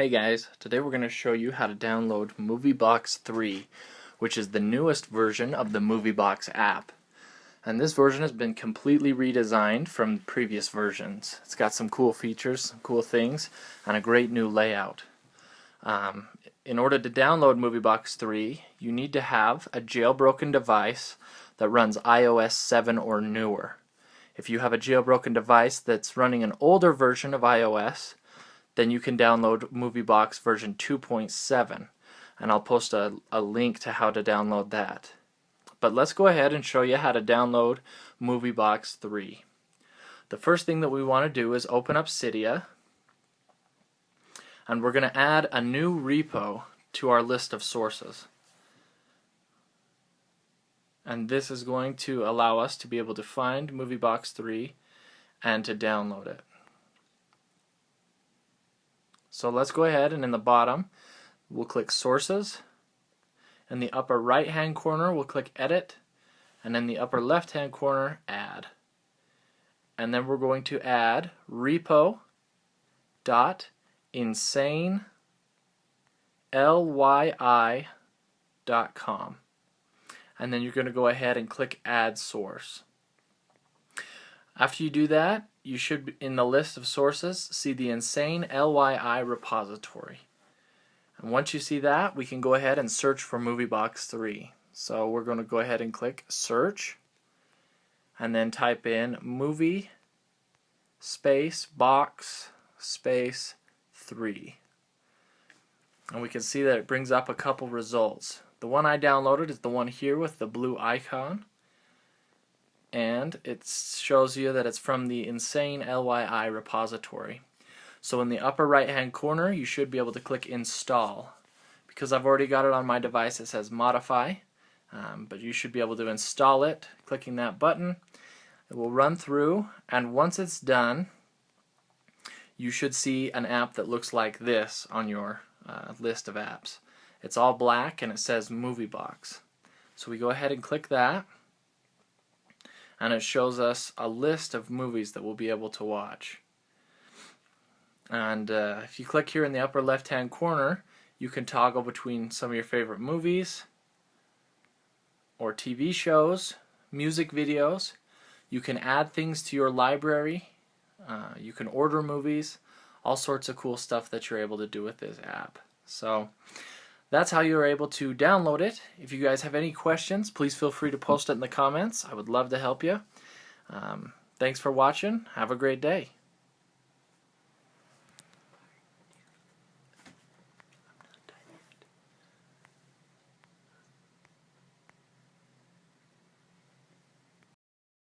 Hey guys, today we're going to show you how to download Moviebox 3, which is the newest version of the Moviebox app. And this version has been completely redesigned from previous versions. It's got some cool features, some cool things, and a great new layout. In order to download Moviebox 3, you need to have a jailbroken device that runs iOS 7 or newer. If you have a jailbroken device that's running an older version of iOS, then you can download Moviebox version 2.7, and I'll post a link to how to download that. But let's go ahead and show you how to download Moviebox 3. The first thing that we want to do is open up Cydia, and we're going to add a new repo to our list of sources. And this is going to allow us to be able to find Moviebox 3 and to download it. So let's go ahead, and in the bottom we'll click Sources. In the upper right hand corner we'll click Edit, and in the upper left hand corner Add. And then we're going to add repo.insanelyi.com, and then you're going to go ahead and click Add Source. After you do that, you should, in the list of sources, see the Insane LYI repository. And once you see that, we can go ahead and search for Moviebox 3. So we're going to go ahead and click Search, and then type in Movie space Box space 3. And we can see that it brings up a couple results. The one I downloaded is the one here with the blue icon, and it shows you that it's from the Insane LYI repository. So in the upper right hand corner you should be able to click Install. Because I've already got it on my device, it says Modify, but you should be able to install it clicking that button. It will run through, and once it's done you should see an app that looks like this on your list of apps. It's all black and it says Moviebox. So we go ahead and click that, and it shows us a list of movies that we'll be able to watch. And if you click here in the upper left hand corner, you can toggle between some of your favorite movies or TV shows, music videos. You can add things to your library. You can order movies, all sorts of cool stuff that you're able to do with this app. So that's how you're able to download it. If you guys have any questions, please feel free to post it in the comments. I would love to help you. Thanks for watching. Have a great day.